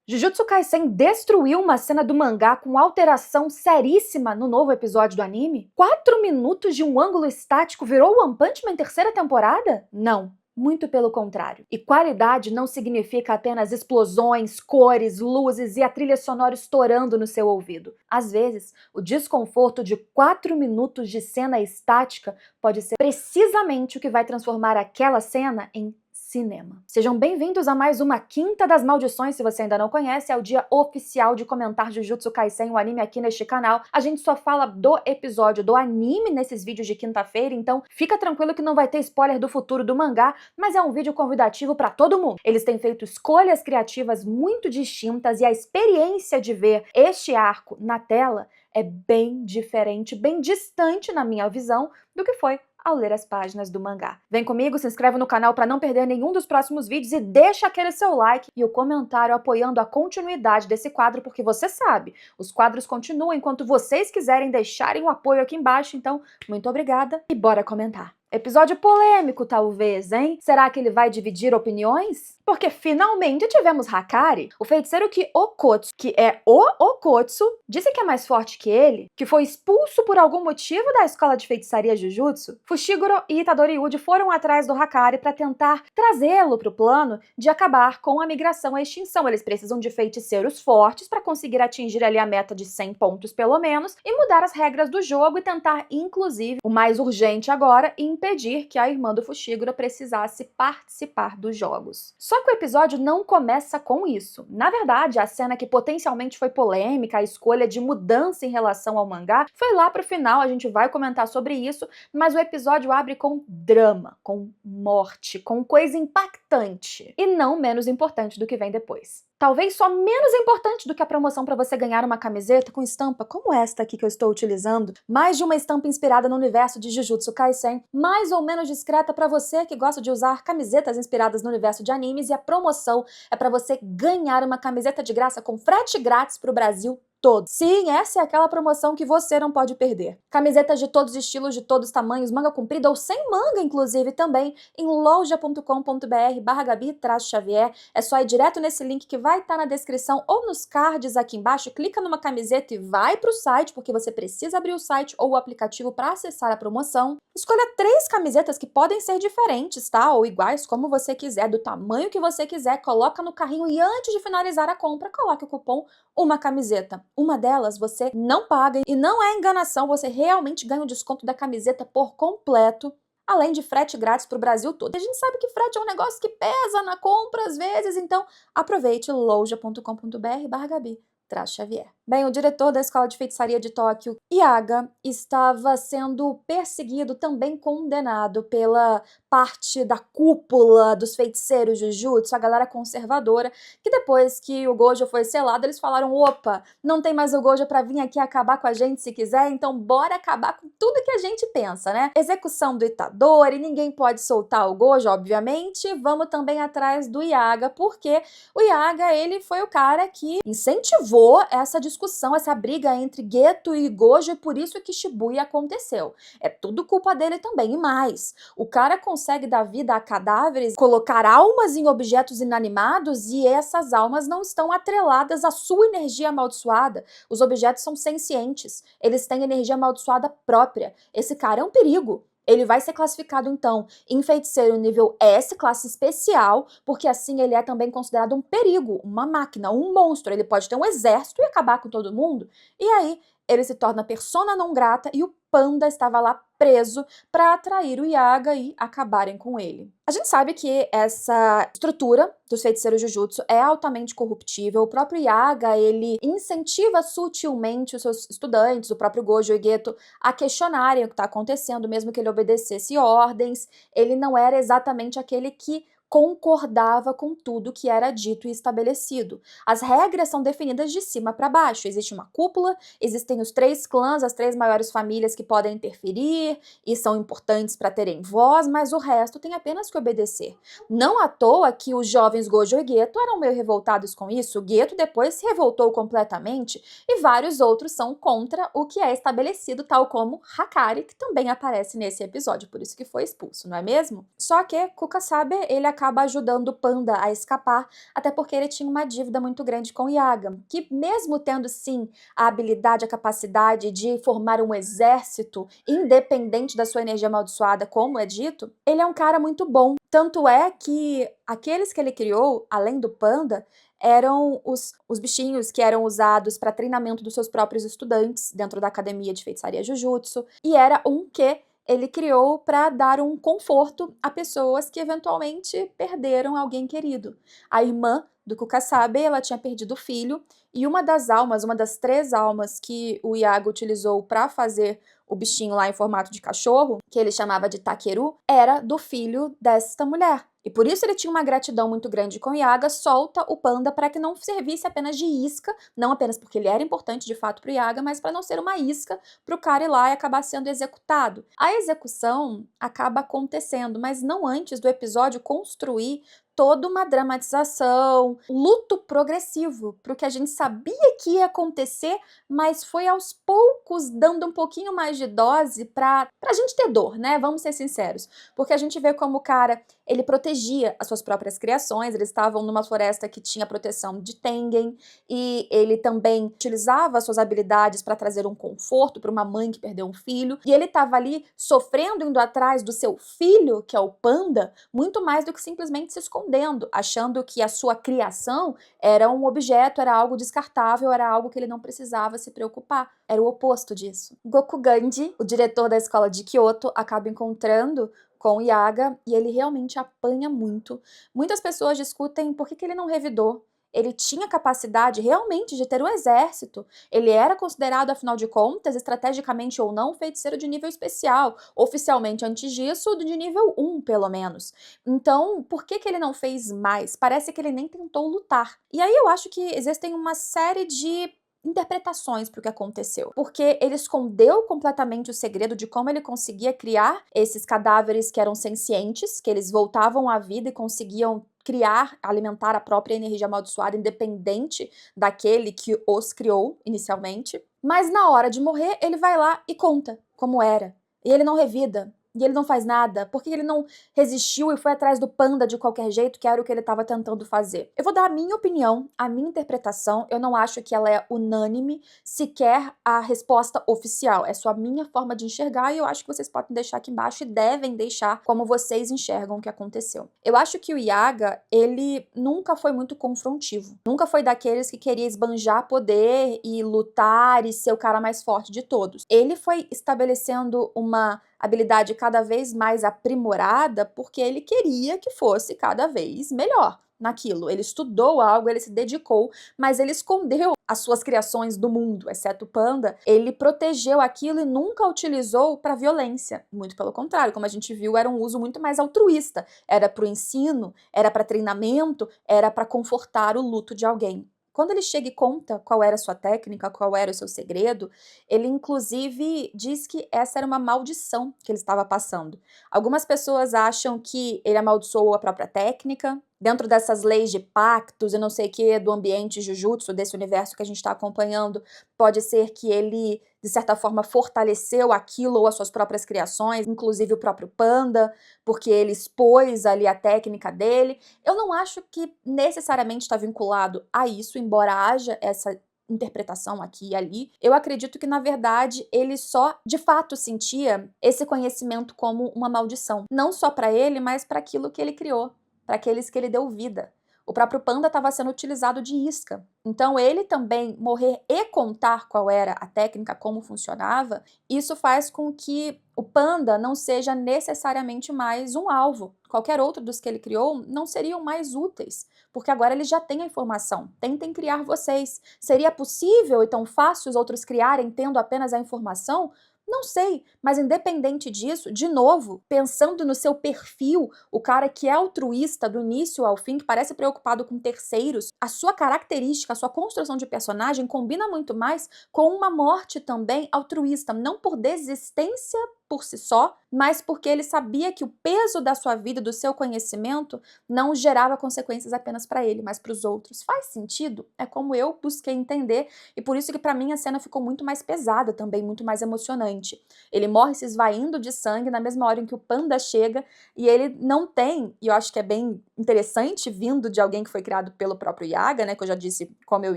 Jujutsu Kaisen destruiu uma cena do mangá com alteração seríssima no novo episódio do anime? 4 minutos de um ângulo estático virou One Punch Man terceira temporada? Não. Muito pelo contrário. E qualidade não significa apenas explosões, cores, luzes e a trilha sonora estourando no seu ouvido. Às vezes, o desconforto de 4 minutos de cena estática pode ser precisamente o que vai transformar aquela cena em cinema. Sejam bem-vindos a mais uma Quinta das Maldições. Se você ainda não conhece, é o dia oficial de comentar Jujutsu Kaisen, o anime, aqui neste canal. A gente só fala do episódio do anime nesses vídeos de quinta-feira, então fica tranquilo que não vai ter spoiler do futuro do mangá, mas é um vídeo convidativo para todo mundo. Eles têm feito escolhas criativas muito distintas e a experiência de ver este arco na tela é bem diferente, bem distante, na minha visão, do que foi ao ler as páginas do mangá. Vem comigo, se inscreve no canal para não perder nenhum dos próximos vídeos e deixa aquele seu like e o comentário apoiando a continuidade desse quadro, porque você sabe, os quadros continuam enquanto vocês quiserem deixarem o apoio aqui embaixo, então muito obrigada e bora comentar. Episódio polêmico, talvez, hein? Será que ele vai dividir opiniões? Porque finalmente tivemos Hakari, o feiticeiro que Okotsu, que é o Okotsu, disse que é mais forte que ele, que foi expulso por algum motivo da escola de feitiçaria Jujutsu. Fushiguro e Itadori Yuji foram atrás do Hakari para tentar trazê-lo para o plano de acabar com a migração à extinção. Eles precisam de feiticeiros fortes para conseguir atingir ali a meta de 100 pontos pelo menos e mudar as regras do jogo e tentar, inclusive, o mais urgente agora, impedir que a irmã do Fushiguro precisasse participar dos jogos. Só que o episódio não começa com isso. Na verdade, a cena que potencialmente foi polêmica, a escolha de mudança em relação ao mangá, foi lá pro final, a gente vai comentar sobre isso, mas o episódio abre com drama, com morte, com coisa impactante, e não menos importante do que vem depois. Talvez só menos importante do que a promoção para você ganhar uma camiseta com estampa como esta aqui que eu estou utilizando, mais de uma estampa inspirada no universo de Jujutsu Kaisen, mais ou menos discreta para você que gosta de usar camisetas inspiradas no universo de animes, e a promoção é para você ganhar uma camiseta de graça com frete grátis para o Brasil todo. Sim, essa é aquela promoção que você não pode perder. Camisetas de todos os estilos, de todos os tamanhos, manga comprida ou sem manga, inclusive, também, em loja.com.br/Gabi-Xavier. É só ir direto nesse link que vai estar na descrição ou nos cards aqui embaixo, clica numa camiseta e vai pro site, porque você precisa abrir o site ou o aplicativo para acessar a promoção. Escolha 3 camisetas que podem ser diferentes, tá? Ou iguais, como você quiser, do tamanho que você quiser, coloca no carrinho e antes de finalizar a compra, coloque o cupom uma camiseta. Uma delas você não paga e não é enganação, você realmente ganha o desconto da camiseta por completo, além de frete grátis para o Brasil todo. A gente sabe que frete é um negócio que pesa na compra às vezes, então aproveite loja.com.br/Gabi-Xavier. Bem, o diretor da Escola de Feitiçaria de Tóquio, Yaga, estava sendo perseguido, também condenado pela parte da cúpula dos feiticeiros Jujutsu, a galera conservadora, que depois que o Gojo foi selado, eles falaram: opa, não tem mais o Gojo pra vir aqui acabar com a gente se quiser, então bora acabar com tudo que a gente pensa, né? Execução do Itadori, ninguém pode soltar o Gojo, obviamente, vamos também atrás do Yaga, porque o Yaga, ele foi o cara que incentivou essa discussão, essa briga entre Geto e Gojo, e por isso que Shibuya aconteceu. É tudo culpa dele também, e mais, o cara consegue dar vida a cadáveres, colocar almas em objetos inanimados, e essas almas não estão atreladas à sua energia amaldiçoada. Os objetos são sencientes, eles têm energia amaldiçoada própria. Esse cara é um perigo. Ele vai ser classificado, então, em feiticeiro nível S, classe especial, porque assim ele é também considerado um perigo, uma máquina, um monstro. Ele pode ter um exército e acabar com todo mundo. E aí, ele se torna persona não grata e o Panda estava lá preso para atrair o Yaga e acabarem com ele. A gente sabe que essa estrutura dos feiticeiros Jujutsu é altamente corruptível. O próprio Yaga, ele incentiva sutilmente os seus estudantes, o próprio Gojo e Geto, a questionarem o que está acontecendo, mesmo que ele obedecesse ordens. Ele não era exatamente aquele que concordava com tudo que era dito e estabelecido. As regras são definidas de cima para baixo. Existe uma cúpula, existem os 3 clãs, as 3 maiores famílias que podem interferir e são importantes para terem voz, mas o resto tem apenas que obedecer. Não à toa que os jovens Gojo e Geto eram meio revoltados com isso. O Geto depois se revoltou completamente e vários outros são contra o que é estabelecido, tal como Hakari, que também aparece nesse episódio, por isso que foi expulso, não é mesmo? Só que Kukasabe, ele acaba acaba ajudando o Panda a escapar, até porque ele tinha uma dívida muito grande com o Yaga, que mesmo tendo sim a habilidade, a capacidade de formar um exército independente da sua energia amaldiçoada, como é dito, ele é um cara muito bom. Tanto é que aqueles que ele criou, além do Panda, eram os bichinhos que eram usados para treinamento dos seus próprios estudantes dentro da academia de feitiçaria Jujutsu, e era um que ele criou para dar um conforto a pessoas que eventualmente perderam alguém querido. A irmã do Kukasabe, ela tinha perdido o filho, e uma das almas, uma das 3 almas que o Yaga utilizou para fazer o bichinho lá em formato de cachorro, que ele chamava de Takeru, era do filho desta mulher. E por isso ele tinha uma gratidão muito grande com o Yaga, solta o Panda para que não servisse apenas de isca, não apenas porque ele era importante de fato para o Yaga, mas para não ser uma isca para o cara ir lá e acabar sendo executado. A execução acaba acontecendo, mas não antes do episódio construir toda uma dramatização, luto progressivo, pro que a gente sabia que ia acontecer, mas foi aos poucos dando um pouquinho mais de dose pra gente ter dor, né? Vamos ser sinceros. Porque a gente vê como o cara, ele protegia as suas próprias criações, eles estavam numa floresta que tinha proteção de Tengen, e ele também utilizava as suas habilidades para trazer um conforto para uma mãe que perdeu um filho, e ele estava ali sofrendo, indo atrás do seu filho, que é o Panda, muito mais do que simplesmente se escondendo, achando que a sua criação era um objeto, era algo descartável, era algo que ele não precisava se preocupar. Era o oposto disso. Gokugandi, o diretor da escola de Kyoto, acaba encontrando com o Yaga e ele realmente apanha muito. Muitas pessoas discutem por que ele não revidou. Ele tinha capacidade realmente de ter um exército. Ele era considerado, afinal de contas, estrategicamente ou não, um feiticeiro de nível especial. Oficialmente, antes disso, de nível 1, pelo menos. Então, por que ele não fez mais? Parece que ele nem tentou lutar. E aí eu acho que existem uma série de interpretações para o que aconteceu, porque ele escondeu completamente o segredo de como ele conseguia criar esses cadáveres que eram sencientes, que eles voltavam à vida e conseguiam criar, alimentar a própria energia amaldiçoada independente daquele que os criou inicialmente. Mas na hora de morrer, ele vai lá e conta como era. E ele não revida. E ele não faz nada. Por que ele não resistiu e foi atrás do Panda de qualquer jeito, que era o que ele estava tentando fazer? Eu vou dar a minha opinião, a minha interpretação. Eu não acho que ela é unânime, sequer a resposta oficial. É só a minha forma de enxergar e eu acho que vocês podem deixar aqui embaixo e devem deixar como vocês enxergam o que aconteceu. Eu acho que o Yaga, ele nunca foi muito confrontivo. Nunca foi daqueles que queria esbanjar poder e lutar e ser o cara mais forte de todos. Ele foi estabelecendo uma habilidade cada vez mais aprimorada porque ele queria que fosse cada vez melhor naquilo. Ele estudou algo, ele se dedicou, mas ele escondeu as suas criações do mundo, exceto o Panda. Ele protegeu aquilo e nunca utilizou para violência. Muito pelo contrário, como a gente viu, era um uso muito mais altruísta. Era para o ensino, era para treinamento, era para confortar o luto de alguém. Quando ele chega e conta qual era a sua técnica, qual era o seu segredo, ele inclusive diz que essa era uma maldição que ele estava passando. Algumas pessoas acham que ele amaldiçoou a própria técnica. Dentro dessas leis de pactos e não sei o que, do ambiente Jujutsu, desse universo que a gente está acompanhando, pode ser que ele, de certa forma, fortaleceu aquilo ou as suas próprias criações, inclusive o próprio Panda, porque ele expôs ali a técnica dele. Eu não acho que necessariamente está vinculado a isso, embora haja essa interpretação aqui e ali. Eu acredito que, na verdade, ele só, de fato, sentia esse conhecimento como uma maldição. Não só para ele, mas para aquilo que ele criou, para aqueles que ele deu vida. O próprio Panda estava sendo utilizado de isca. Então, ele também morrer e contar qual era a técnica, como funcionava, isso faz com que o Panda não seja necessariamente mais um alvo. Qualquer outro dos que ele criou não seriam mais úteis, porque agora ele já tem a informação. Tentem criar vocês. Seria possível e tão fácil os outros criarem tendo apenas a informação? Não sei, mas independente disso, de novo, pensando no seu perfil, o cara que é altruísta do início ao fim, que parece preocupado com terceiros, a sua característica, a sua construção de personagem combina muito mais com uma morte também altruísta, não por desistência por si só, mas porque ele sabia que o peso da sua vida, do seu conhecimento, não gerava consequências apenas para ele, mas para os outros. Faz sentido? É como eu busquei entender, e por isso que para mim a cena ficou muito mais pesada também, muito mais emocionante. Ele morre se esvaindo de sangue na mesma hora em que o panda chega, e ele não tem, e eu acho que é bem interessante, vindo de alguém que foi criado pelo próprio Yaga, né, que eu já disse como eu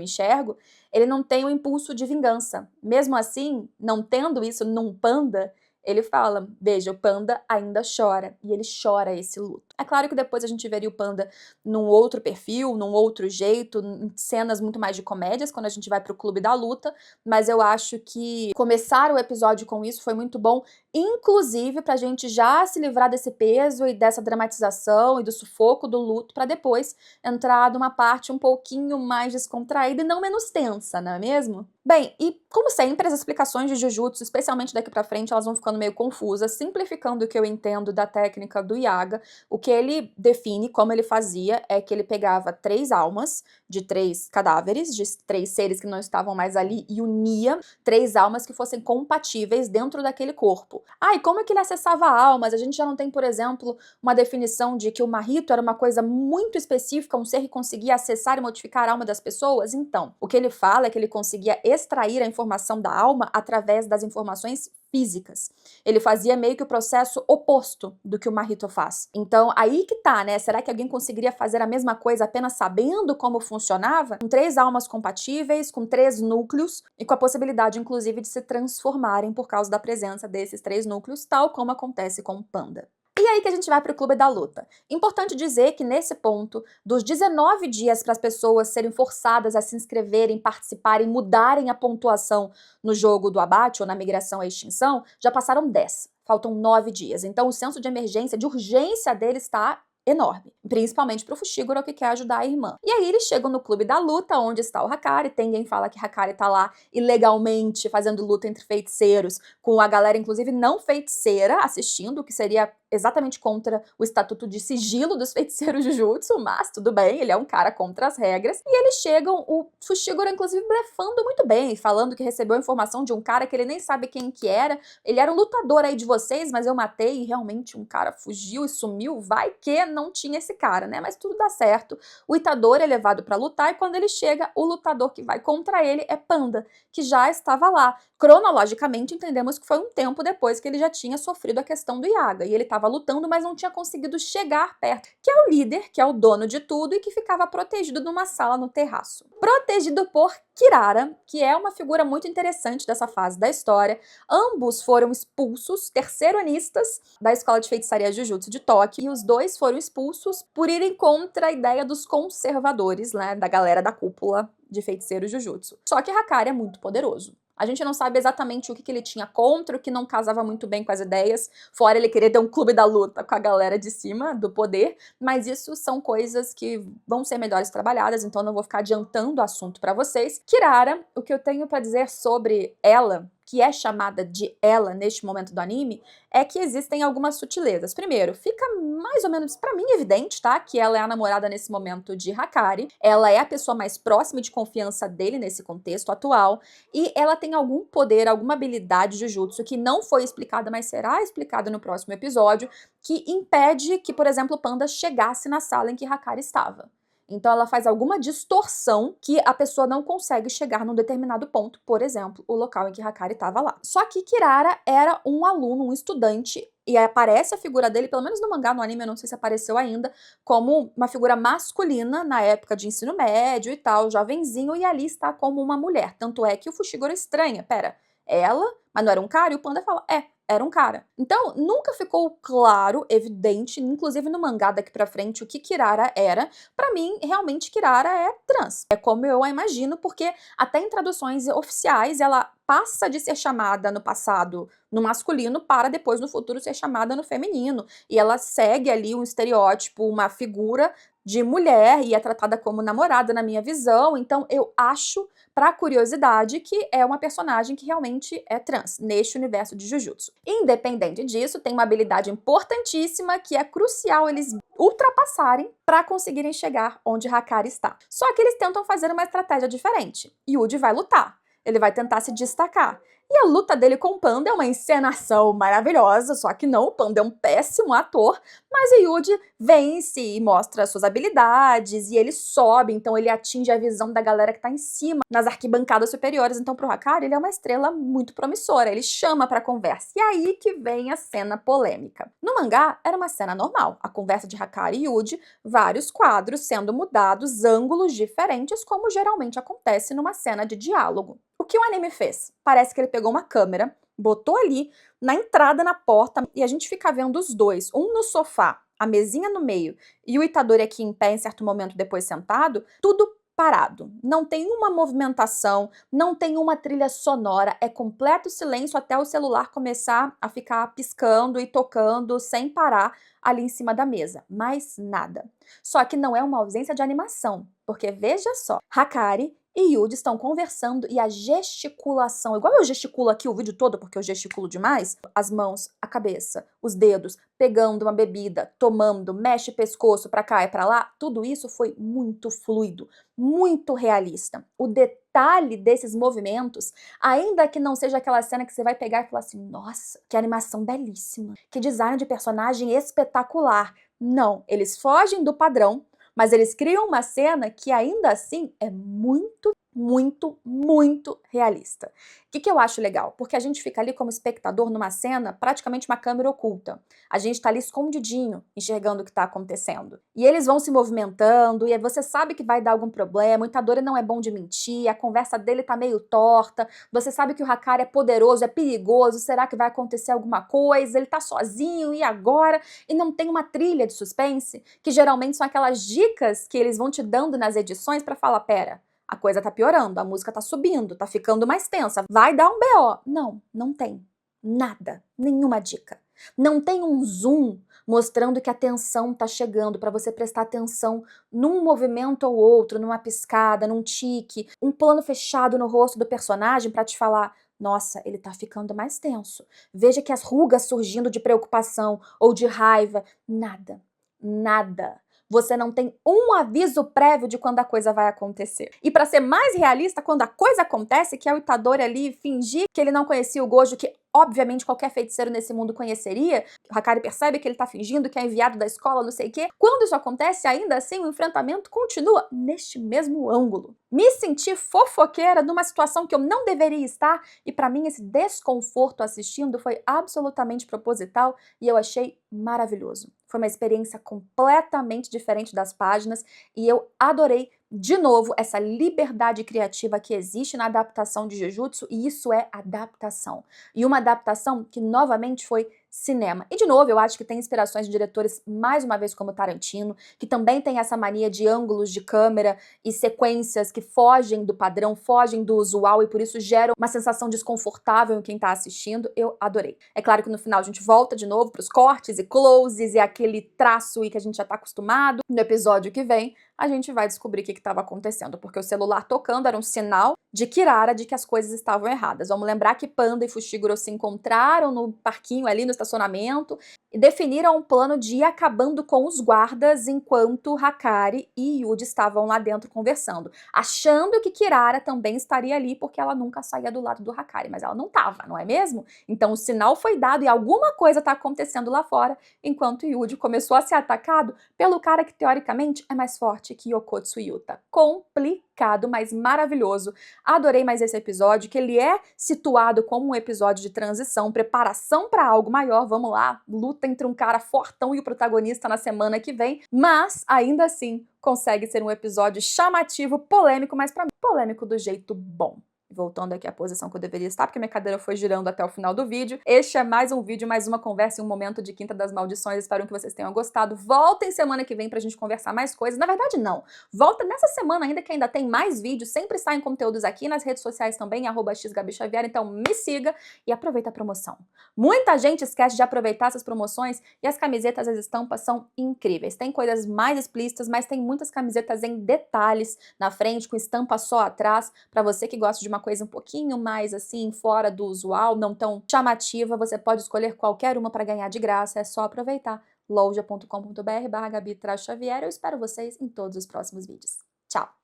enxergo, ele não tem o impulso de vingança. Mesmo assim, não tendo isso num panda, ele fala, veja, o panda ainda chora, e ele chora esse luto. É claro que depois a gente veria o panda num outro perfil, num outro jeito, em cenas muito mais de comédias, quando a gente vai pro Clube da Luta, mas eu acho que começar o episódio com isso foi muito bom, inclusive pra gente já se livrar desse peso e dessa dramatização e do sufoco do luto, pra depois entrar numa parte um pouquinho mais descontraída e não menos tensa, não é mesmo? Bem, e como sempre, as explicações de Jujutsu, especialmente daqui pra frente, elas vão ficando meio confusas, simplificando o que eu entendo da técnica do Yaga. O que ele define, como ele fazia, é que ele pegava 3 almas de 3 cadáveres, de 3 seres que não estavam mais ali, e unia 3 almas que fossem compatíveis dentro daquele corpo. Ah, e como é que ele acessava almas? A gente já não tem, por exemplo, uma definição de que o Mahito era uma coisa muito específica, um ser que conseguia acessar e modificar a alma das pessoas? Então, o que ele fala é que ele conseguia extrair a informação da alma através das informações físicas. Ele fazia meio que o processo oposto do que o Mahito faz. Então, aí que tá, né? Será que alguém conseguiria fazer a mesma coisa apenas sabendo como funcionava? Com 3 almas compatíveis, com 3 núcleos, e com a possibilidade, inclusive, de se transformarem por causa da presença desses 3 núcleos, tal como acontece com o panda. E aí que a gente vai para o Clube da Luta. Importante dizer que nesse ponto, dos 19 dias para as pessoas serem forçadas a se inscreverem, participarem, mudarem a pontuação no jogo do abate ou na migração à extinção, já passaram 10. Faltam 9 dias. Então o senso de emergência, de urgência dele está enorme, principalmente pro Fushiguro, que quer ajudar a irmã. E aí eles chegam no Clube da Luta, onde está o Hakari. Tem quem fala que Hakari tá lá ilegalmente fazendo luta entre feiticeiros, com a galera inclusive não feiticeira assistindo, o que seria exatamente contra o estatuto de sigilo dos feiticeiros Jujutsu, mas tudo bem, ele é um cara contra as regras. E eles chegam, o Fushiguro inclusive blefando muito bem, falando que recebeu a informação de um cara que ele nem sabe quem que era. Ele era um lutador aí de vocês, mas eu matei e realmente um cara fugiu e sumiu, vai que não tinha esse cara, né? Mas tudo dá certo. O Itadori é levado pra lutar e quando ele chega, o lutador que vai contra ele é Panda, que já estava lá. Cronologicamente, entendemos que foi um tempo depois que ele já tinha sofrido a questão do Yaga, e ele estava lutando, mas não tinha conseguido chegar perto, que é o líder, que é o dono de tudo e que ficava protegido numa sala no terraço. Protegido por Kirara, que é uma figura muito interessante dessa fase da história. Ambos foram expulsos, terceiranistas, da Escola de Feitiçaria Jujutsu de Tóquio, e os dois foram expulsos por irem contra a ideia dos conservadores, né, da galera da cúpula de feiticeiros Jujutsu. Só que Hakari é muito poderoso. A gente não sabe exatamente o que ele tinha contra, o que não casava muito bem com as ideias, fora ele querer ter um clube da luta com a galera de cima do poder, mas isso são coisas que vão ser melhores trabalhadas, então não vou ficar adiantando o assunto pra vocês. Kirara, o que eu tenho pra dizer sobre ela, que é chamada de ela neste momento do anime, é que existem algumas sutilezas. Primeiro, fica mais ou menos, pra mim, evidente, tá? Que ela é a namorada nesse momento de Hakari, ela é a pessoa mais próxima e de confiança dele nesse contexto atual, e ela tem algum poder, alguma habilidade de jutsu que não foi explicada, mas será explicada no próximo episódio, que impede que, por exemplo, o Panda chegasse na sala em que Hakari estava. Então ela faz alguma distorção que a pessoa não consegue chegar num determinado ponto, por exemplo, o local em que Hakari estava lá. Só que Kirara era um aluno, um estudante, e aparece a figura dele, pelo menos no mangá, no anime, eu não sei se apareceu ainda, como uma figura masculina na época de ensino médio e tal, jovenzinho, e ali está como uma mulher. Tanto é que o Fushiguro estranha, pera, ela, mas não era um cara? E o Panda fala, era um cara. Então, nunca ficou claro, evidente, inclusive no mangá daqui pra frente, o que Kirara era. Pra mim, realmente, Kirara é trans. É como eu a imagino, porque até em traduções oficiais, ela passa de ser chamada no passado no masculino para depois, no futuro, ser chamada no feminino. E ela segue ali um estereótipo, uma figura de mulher e é tratada como namorada na minha visão. Então, eu acho, pra curiosidade, que é uma personagem que realmente é trans, neste universo de Jujutsu. Independente disso, tem uma habilidade importantíssima que é crucial eles ultrapassarem para conseguirem chegar onde Hakari está. Só que eles tentam fazer uma estratégia diferente. Yuji vai lutar. Ele vai tentar se destacar. E a luta dele com o Panda é uma encenação maravilhosa, só que não, o Panda é um péssimo ator, mas o Yuji vence e mostra suas habilidades, e ele sobe, então ele atinge a visão da galera que tá em cima, nas arquibancadas superiores, então pro Hakari ele é uma estrela muito promissora, ele chama pra conversa, e aí que vem a cena polêmica. No mangá, era uma cena normal, a conversa de Hakari e Yuji, vários quadros sendo mudados, ângulos diferentes, como geralmente acontece numa cena de diálogo. O que o anime fez? Parece que ele pegou uma câmera, botou ali na entrada, na porta, e a gente fica vendo os dois, um no sofá, a mesinha no meio, e o Itadori aqui em pé em certo momento depois sentado, tudo parado. Não tem uma movimentação, não tem uma trilha sonora, é completo silêncio até o celular começar a ficar piscando e tocando sem parar ali em cima da mesa. Mais nada. Só que não é uma ausência de animação, porque veja só, Hakari e Yuji estão conversando e a gesticulação, igual eu gesticulo aqui o vídeo todo porque eu gesticulo demais, as mãos, a cabeça, os dedos, pegando uma bebida, tomando, mexe pescoço pra cá e pra lá, tudo isso foi muito fluido, muito realista. O detalhe desses movimentos, ainda que não seja aquela cena que você vai pegar e falar assim, nossa, que animação belíssima, que design de personagem espetacular. Não, eles fogem do padrão, mas eles criam uma cena que ainda assim é muito, muito, muito realista. O que eu acho legal? Porque a gente fica ali como espectador numa cena, praticamente uma câmera oculta. A gente tá ali escondidinho, enxergando o que tá acontecendo. E eles vão se movimentando, e aí você sabe que vai dar algum problema, o Itadori não é bom de mentir, a conversa dele tá meio torta, você sabe que o Hakari é poderoso, é perigoso, será que vai acontecer alguma coisa? Ele tá sozinho, e agora? E não tem uma trilha de suspense, que geralmente são aquelas dicas que eles vão te dando nas edições pra falar, pera, a coisa tá piorando, a música tá subindo, tá ficando mais tensa, vai dar um BO. Não, não tem. Nada, nenhuma dica. Não tem um zoom mostrando que a tensão tá chegando para você prestar atenção num movimento ou outro, numa piscada, num tique, um plano fechado no rosto do personagem para te falar, nossa, ele tá ficando mais tenso. Veja que as rugas surgindo de preocupação ou de raiva. Nada, nada. Você não tem um aviso prévio de quando a coisa vai acontecer. E para ser mais realista, quando a coisa acontece, que é o Itadori ali fingir que ele não conhecia o Gojo, que obviamente qualquer feiticeiro nesse mundo conheceria, o Hakari percebe que ele tá fingindo que é enviado da escola, não sei o quê. Quando isso acontece, ainda assim, o enfrentamento continua neste mesmo ângulo. Me senti fofoqueira numa situação que eu não deveria estar, e para mim esse desconforto assistindo foi absolutamente proposital e eu achei maravilhoso. Foi uma experiência completamente diferente das páginas e eu adorei de novo essa liberdade criativa que existe na adaptação de Jujutsu, e isso é adaptação. E uma adaptação que novamente foi cinema. E de novo, eu acho que tem inspirações de diretores, mais uma vez como Tarantino, que também tem essa mania de ângulos de câmera e sequências que fogem do padrão, fogem do usual e por isso geram uma sensação desconfortável em quem tá assistindo. Eu adorei. É claro que no final a gente volta de novo pros cortes e closes e aquele traço e que a gente já tá acostumado. No episódio que vem, a gente vai descobrir o que estava acontecendo, porque o celular tocando era um sinal de Kirara de que as coisas estavam erradas. Vamos lembrar que Panda e Fushiguro se encontraram no parquinho ali no estacionamento e definiram um plano de ir acabando com os guardas enquanto Hakari e Yuji estavam lá dentro conversando, achando que Kirara também estaria ali porque ela nunca saía do lado do Hakari, mas ela não estava, não é mesmo? Então o sinal foi dado e alguma coisa está acontecendo lá fora, enquanto Yuji começou a ser atacado pelo cara que teoricamente é mais forte que Yokotsu Yuta. Complicado, mas maravilhoso. Adorei mais esse episódio, que ele é situado como um episódio de transição, preparação para algo maior, vamos lá, luta entre um cara fortão e o protagonista na semana que vem, mas ainda assim consegue ser um episódio chamativo, polêmico, mas para mim polêmico do jeito bom. Voltando aqui à posição que eu deveria estar, porque minha cadeira foi girando até o final do vídeo. Este é mais um vídeo, mais uma conversa e um momento de Quinta das Maldições. Espero que vocês tenham gostado. Voltem semana que vem pra gente conversar mais coisas. Na verdade, não. Volta nessa semana ainda, que ainda tem mais vídeos. Sempre saem conteúdos aqui nas redes sociais também, @xgabixavier. Então me siga e aproveita a promoção. Muita gente esquece de aproveitar essas promoções e as camisetas, as estampas são incríveis. Tem coisas mais explícitas, mas tem muitas camisetas em detalhes na frente, com estampa só atrás, pra você que gosta de uma coisa um pouquinho mais assim, fora do usual, não tão chamativa, você pode escolher qualquer uma para ganhar de graça, é só aproveitar. loja.com.br/Gabi Xavier. Eu espero vocês em todos os próximos vídeos. Tchau!